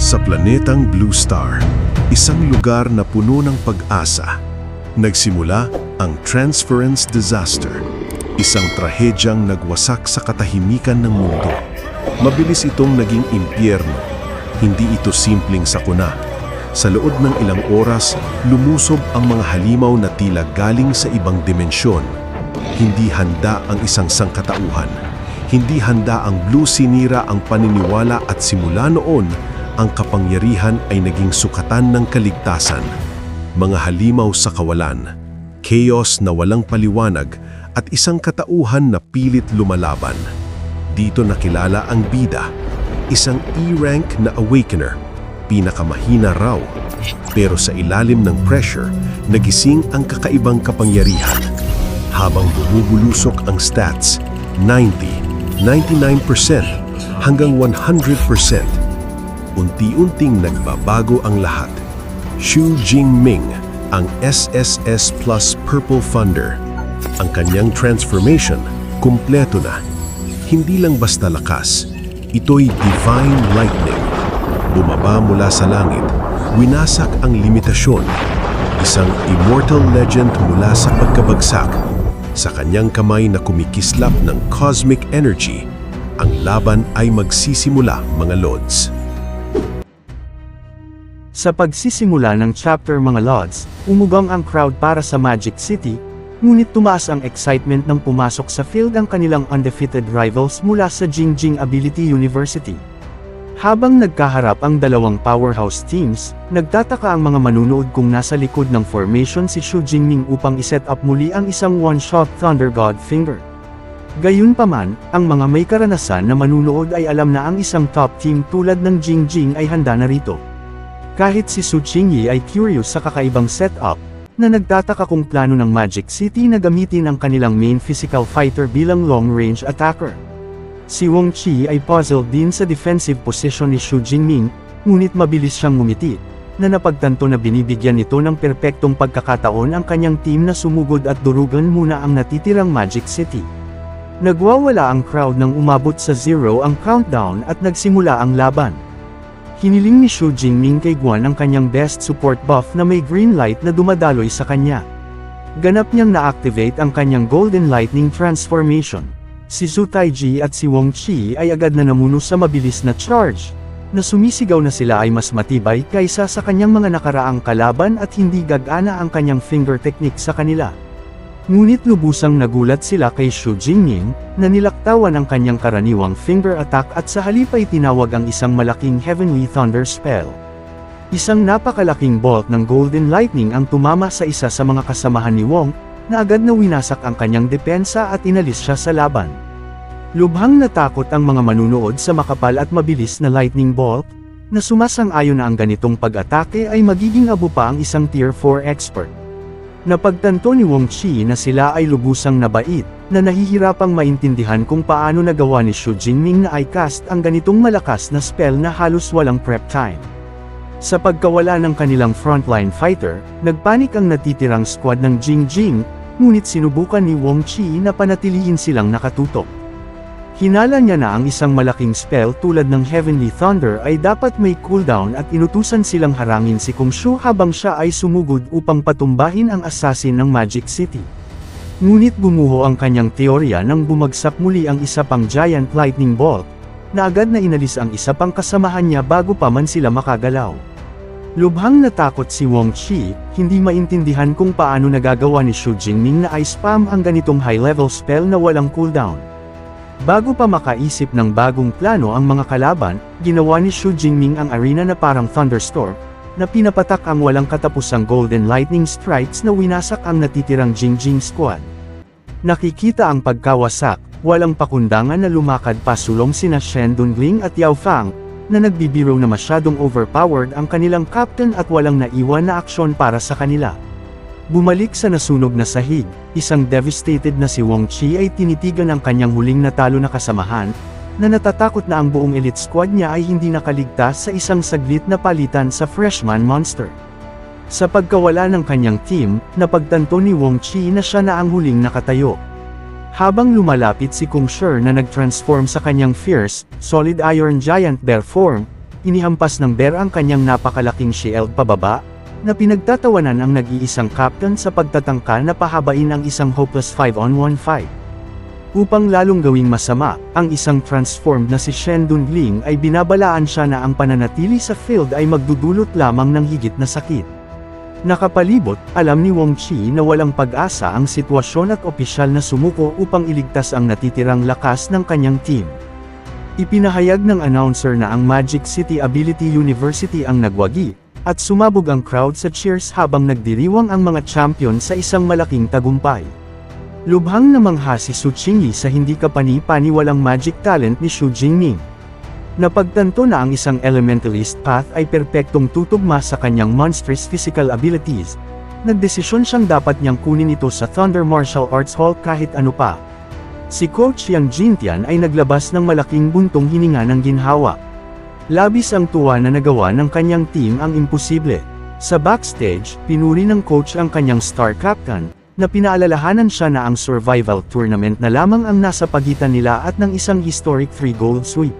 Sa planetang Blue Star, isang lugar na puno ng pag-asa, nagsimula ang Transference Disaster, isang trahedyang nagwasak sa katahimikan ng mundo. Mabilis itong naging impyerno. Hindi ito simpleng sakuna. Sa loob ng ilang oras, lumusob ang mga halimaw na tila galing sa ibang dimensyon. Hindi handa ang isang sangkatauhan. Hindi handa ang Blue sinira ang paniniwala at simula noon, ang kapangyarihan ay naging sukatan ng kaligtasan. Mga halimaw sa kawalan, chaos na walang paliwanag at isang katauhan na pilit lumalaban. Dito nakilala ang bida, isang E-rank na awakener, pinakamahina raw. Pero sa ilalim ng pressure, nagising ang kakaibang kapangyarihan. Habang bumubulusok ang stats, 90, 99%, hanggang 100%. Unti-unting nagbabago ang lahat. Xu Jingming, ang SSS Plus Purple Thunder. Ang kanyang transformation, kumpleto na. Hindi lang basta lakas, ito'y Divine Lightning. Bumaba mula sa langit, winasak ang limitasyon. Isang immortal legend mula sa pagkabagsak. Sa kanyang kamay na kumikislap ng cosmic energy, ang laban ay magsisimula, mga Lods. Sa pagsisimula ng chapter, mga Lods, umugang ang crowd para sa Magic City, ngunit tumaas ang excitement nang pumasok sa field ang kanilang undefeated rivals mula sa Jingjing Ability University. Habang nagkaharap ang dalawang powerhouse teams, nagtataka ang mga manunood kung nasa likod ng formation si Xu Jingming upang iset up muli ang isang one-shot Thunder God Finger. Gayunpaman, ang mga may karanasan na manunood ay alam na ang isang top team tulad ng Jingjing ay handa na rito. Kahit si Su Qingyi ay curious sa kakaibang setup, na nagtataka kung plano ng Magic City na gamitin ang kanilang main physical fighter bilang long-range attacker. Si Wang Qi ay puzzled din sa defensive position ni Xu Jingming, ngunit mabilis siyang ngumiti, na napagtanto na binibigyan nito ng perpektong pagkakataon ang kanyang team na sumugod at durugan muna ang natitirang Magic City. Nagwawala ang crowd nang umabot sa 0 ang countdown at nagsimula ang laban. Hiniling ni Xu Jingming kay Guan ang kanyang best support buff na may green light na dumadaloy sa kanya. Ganap niyang na-activate ang kanyang Golden Lightning Transformation. Si Zhu Taiji at si Wang Qi ay agad na namuno sa mabilis na charge, na sumisigaw na sila ay mas matibay kaysa sa kanyang mga nakaraang kalaban at hindi gagana ang kanyang finger technique sa kanila. Ngunit lubusang nagulat sila kay Xu Jingming, na nilaktawan ang kanyang karaniwang finger attack at sa halip ay tinawag ang isang malaking Heavenly Thunder spell. Isang napakalaking bolt ng Golden Lightning ang tumama sa isa sa mga kasamahan ni Wong, na agad na winasak ang kanyang depensa at inalis siya sa laban. Lubhang natakot ang mga manunood sa makapal at mabilis na lightning bolt, na sumasang-ayon na ang ganitong pag-atake ay magiging abo pa ang isang Tier 4 expert. Napagtanto ni Wang Qi na sila ay lubusang nabait, na nahihirapang maintindihan kung paano nagawa ni Xu Jingming na i-cast ang ganitong malakas na spell na halos walang prep time. Sa pagkawala ng kanilang frontline fighter, nagpanik ang natitirang squad ng Jingjing, ngunit sinubukan ni Wang Qi na panatilihin silang nakatutok. Hinala niya na ang isang malaking spell tulad ng Heavenly Thunder ay dapat may cooldown at inutusan silang harangin si Kung Shu habang siya ay sumugod upang patumbahin ang assassin ng Magic City. Ngunit gumuho ang kanyang teorya nang bumagsak muli ang isa pang giant lightning bolt, na agad na inalis ang isa pang kasamahan niya bago pa man sila makagalaw. Lubhang natakot si Wang Qi, hindi maintindihan kung paano nagagawa ni Xu Jingming na i-spam ang ganitong high-level spell na walang cooldown. Bago pa makaisip ng bagong plano ang mga kalaban, ginawa ni Xu Jingming ang arena na parang thunderstorm, na pinapatak ang walang katapusang Golden Lightning Strikes na winasak ang natitirang Jingjing squad. Nakikita ang pagkawasak, walang pakundangan na lumakad pasulong sina Shen Dongling at Yao Fang, na nagbibiro na masyadong overpowered ang kanilang captain at walang naiwan na aksyon para sa kanila. Bumalik sa nasunog na sahig, isang devastated na si Wang Qi ay tinitigan ang kanyang huling natalo na kasamahan, na natatakot na ang buong elite squad niya ay hindi nakaligtas sa isang saglit na palitan sa freshman monster. Sa pagkawala ng kanyang team, napagtanto ni Wang Qi na siya na ang huling nakatayo. Habang lumalapit si Kung Shi na nag-transform sa kanyang fierce, solid iron giant bear form, inihampas ng Bear ang kanyang napakalaking shield pababa, na pinagtatawanan ang nag-iisang captain sa pagtatangka na pahabain ang isang hopeless 5-on-1 fight. Upang lalong gawing masama, ang isang transformed na si Shen Dunling ay binabalaan siya na ang pananatili sa field ay magdudulot lamang ng higit na sakit. Nakapalibot, alam ni Wong Chi na walang pag-asa ang sitwasyon at opisyal na sumuko upang iligtas ang natitirang lakas ng kanyang team. Ipinahayag ng announcer na ang Magic City Ability University ang nagwagi, at sumabog ang crowd sa cheers habang nagdiriwang ang mga champion sa isang malaking tagumpay. Lubhang namangha si Su Qingyi sa hindi kapani-paniwalang magic talent ni Xu Jingming. Napagtanto na ang isang elementalist path ay perpektong tutugma sa kanyang monstrous physical abilities. Nagdesisyon siyang dapat niyang kunin ito sa Thunder Martial Arts Hall kahit ano pa. Si Coach Yang Jintian ay naglabas ng malaking buntong hininga ng ginhawa. Labis ang tuwa na nagawa ng kanyang team ang imposible. Sa backstage, pinuri ng coach ang kanyang star captain, na pinaalalahanan siya na ang survival tournament na lamang ang nasa pagitan nila at ng isang historic 3-goal sweep.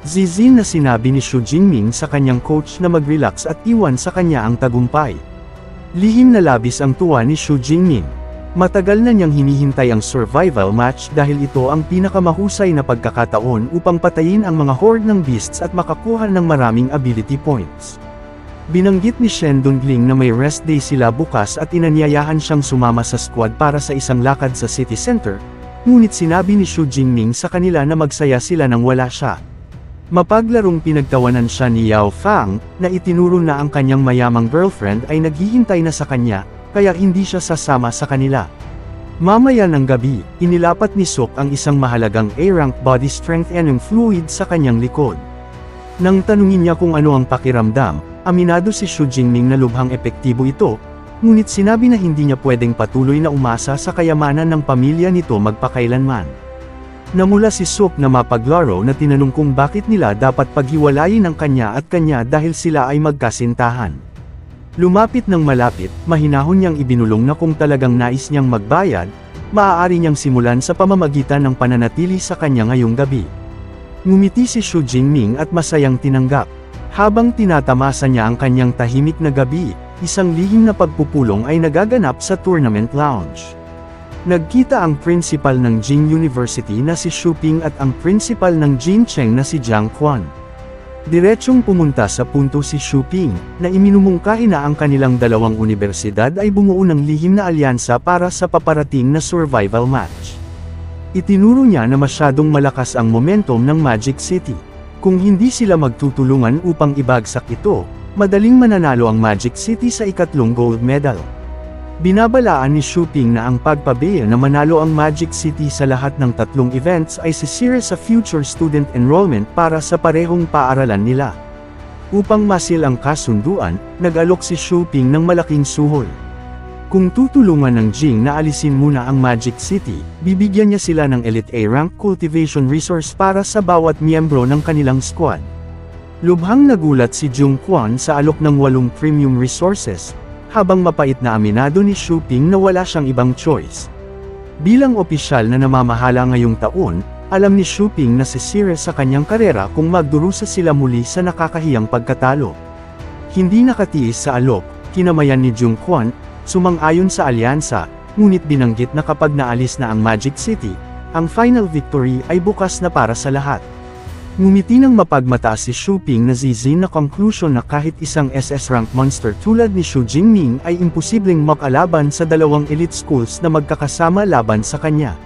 Zizin na sinabi ni Xu Jingming sa kanyang coach na mag-relax at iwan sa kanya ang tagumpay. Lihim na labis ang tuwa ni Xu Jingming. Matagal na niyang hinihintay ang survival match dahil ito ang pinakamahusay na pagkakataon upang patayin ang mga horde ng beasts at makakuha ng maraming ability points. Binanggit ni Shen Dunling na may rest day sila bukas at inanyayahan siyang sumama sa squad para sa isang lakad sa city center, ngunit sinabi ni Xu Jingming sa kanila na magsaya sila nang wala siya. Mapaglarong pinagtawanan siya ni Yao Fang, na itinuro na ang kanyang mayamang girlfriend ay naghihintay na sa kanya, kaya hindi siya sasama sa kanila. Mamaya ng gabi, inilapat ni Sok ang isang mahalagang A-rank body strength enum fluid sa kanyang likod. Nang tanungin niya kung ano ang pakiramdam, aminado si Xu Jingming na lubhang epektibo ito, ngunit sinabi na hindi niya pwedeng patuloy na umasa sa kayamanan ng pamilya nito magpakailanman. Namula si Sok na mapaglaro na tinanong kung bakit nila dapat paghiwalayin ang kanya at kanya dahil sila ay magkasintahan. Lumapit ng malapit, mahinahon niyang ibinulong na kung talagang nais niyang magbayad, maaari niyang simulan sa pamamagitan ng pananatili sa kanya ngayong gabi. Ngumiti si Xu Jingming at masayang tinanggap. Habang tinatamasa niya ang kanyang tahimik na gabi, isang lihim na pagpupulong ay nagaganap sa tournament lounge. Nagkita ang principal ng Jing University na si Xu Ping at ang principal ng Jin Cheng na si Jiang Quan. Diretsyong pumunta sa punto si Xu Ping, na iminumungkahi na ang kanilang dalawang universidad ay bumuo ng lihim na alyansa para sa paparating na survival match. Itinuro niya na masyadong malakas ang momentum ng Magic City. Kung hindi sila magtutulungan upang ibagsak ito, madaling mananalo ang Magic City sa ikatlong gold medal. Binabalaan ni Xu Ping na ang pagpabeya na manalo ang Magic City sa lahat ng tatlong events ay sisira sa future student enrollment para sa parehong paaralan nila. Upang masil ang kasunduan, nag-alok si Xu Ping ng malaking suhol. Kung tutulungan ng Jing na alisin muna ang Magic City, bibigyan niya sila ng Elite A-rank cultivation resource para sa bawat miyembro ng kanilang squad. Lubhang nagulat si Jiang Quan sa alok ng 8 premium resources, habang mapait na aminado ni Xu Ping na wala siyang ibang choice. Bilang opisyal na namamahala ngayong taon, alam ni Xu Ping na sisira sa kanyang karera kung magdurusa sila muli sa nakakahiyang pagkatalo. Hindi nakatiis sa alok, kinamayan ni Jiang Quan, sumang-ayon sa alyansa, ngunit binanggit na kapag naalis na ang Magic City, ang final victory ay bukas na para sa lahat. Ngumiti ng mapagmataas si Xu Ping na zizin na conclusion na kahit isang SS-rank monster tulad ni Xu Jingming ay imposibleng makalaban sa dalawang elite schools na magkakasama laban sa kanya.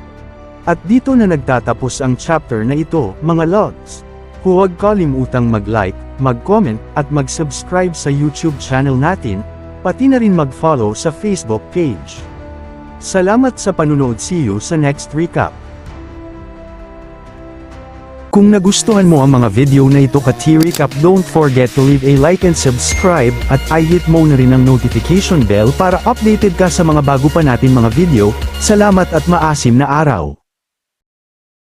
At dito na nagtatapos ang chapter na ito, mga lods. Huwag kalimutang mag-like, mag-comment, at mag-subscribe sa YouTube channel natin, pati na rin mag-follow sa Facebook page. Salamat sa panunood, see you sa next recap. Kung nagustuhan mo ang mga video na ito ka T-Recap, don't forget to leave a like and subscribe, at i-hit mo na rin ang notification bell para updated ka sa mga bago pa natin mga video. Salamat at maasim na araw!